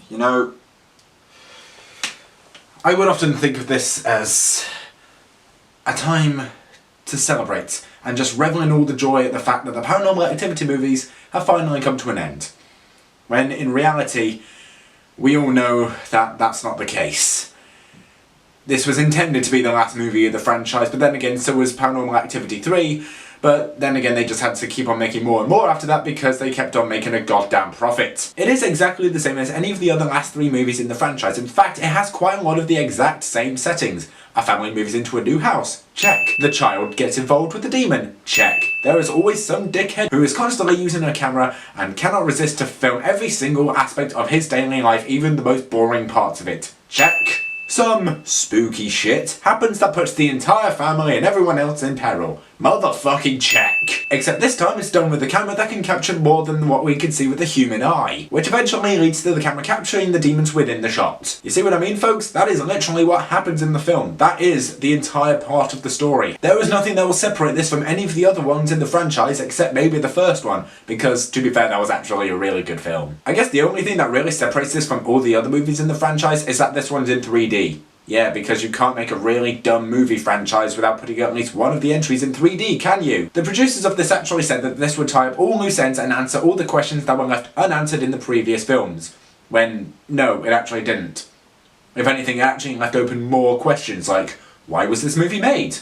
You know, I would often think of this as a time to celebrate and just revel in all the joy at the fact that the Paranormal Activity movies have finally come to an end. When in reality, we all know that that's not the case. This was intended to be the last movie of the franchise, but then again so was Paranormal Activity 3, but then again they just had to keep on making more and more after that because they kept on making a goddamn profit. It is exactly the same as any of the other last 3 movies in the franchise. In fact, it has quite a lot of the exact same settings. A family moves into a new house. Check. The child gets involved with the demon. Check. There is always some dickhead who is constantly using a camera and cannot resist to film every single aspect of his daily life, even the most boring parts of it. Check. Some spooky shit happens that puts the entire family and everyone else in peril. Motherfucking check. Except this time it's done with a camera that can capture more than what we can see with the human eye, which eventually leads to the camera capturing the demons within the shot. You see what I mean, folks? That is literally what happens in the film. That is the entire part of the story. There is nothing that will separate this from any of the other ones in the franchise except maybe the first one, because to be fair, that was actually a really good film. I guess the only thing that really separates this from all the other movies in the franchise is that this one's in 3D. Yeah, because you can't make a really dumb movie franchise without putting at least one of the entries in 3D, can you? The producers of this actually said that this would tie up all loose ends and answer all the questions that were left unanswered in the previous films. When, no, it actually didn't. If anything, it actually left open more questions like, why was this movie made?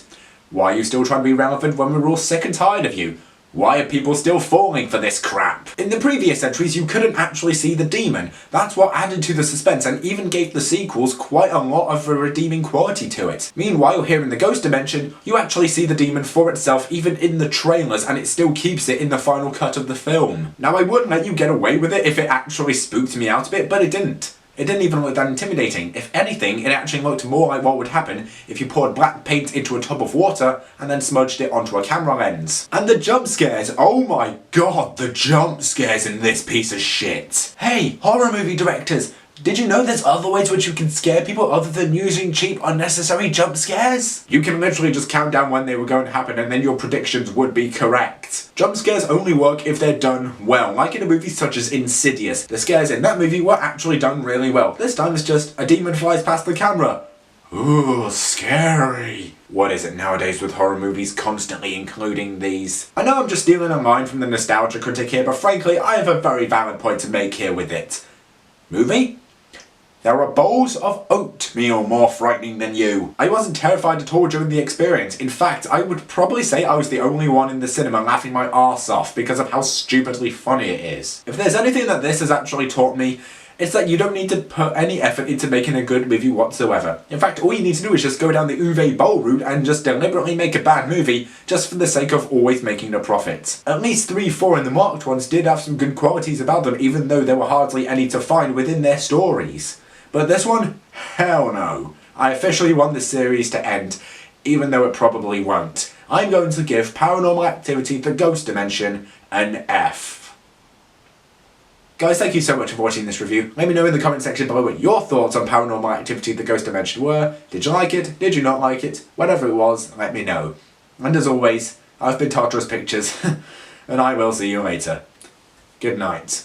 Why are you still trying to be relevant when we're all sick and tired of you? Why are people still falling for this crap? In the previous entries, you couldn't actually see the demon. That's what added to the suspense and even gave the sequels quite a lot of a redeeming quality to it. Meanwhile, here in the Ghost Dimension, you actually see the demon for itself even in the trailers, and it still keeps it in the final cut of the film. Now, I would let you get away with it if it actually spooked me out a bit, but it didn't. It didn't even look that intimidating. If anything, it actually looked more like what would happen if you poured black paint into a tub of water and then smudged it onto a camera lens. And the jump scares, oh my god, the jump scares in this piece of shit. Hey, horror movie directors, did you know there's other ways which you can scare people other than using cheap, unnecessary jump scares? You can literally just count down when they were going to happen and then your predictions would be correct. Jump scares only work if they're done well, like in a movie such as Insidious. The scares in that movie were actually done really well. This time it's just a demon flies past the camera. Ooh, scary. What is it nowadays with horror movies constantly including these? I know I'm just stealing a line from the nostalgia critic here, but frankly I have a very valid point to make here with it. Movie? There are bowls of oatmeal more frightening than you. I wasn't terrified at all during the experience. In fact, I would probably say I was the only one in the cinema laughing my arse off because of how stupidly funny it is. If there's anything that this has actually taught me, it's that you don't need to put any effort into making a good movie whatsoever. In fact, all you need to do is just go down the Uwe Boll route and just deliberately make a bad movie just for the sake of always making a profit. At least 3, 4 in the marked ones did have some good qualities about them, even though there were hardly any to find within their stories. But this one? Hell no. I officially want this series to end, even though it probably won't. I'm going to give Paranormal Activity: The Ghost Dimension an F. Guys, thank you so much for watching this review. Let me know in the comment section below what your thoughts on Paranormal Activity: The Ghost Dimension were. Did you like it? Did you not like it? Whatever it was, let me know. And as always, I've been Tartarus Pictures, and I will see you later. Good night.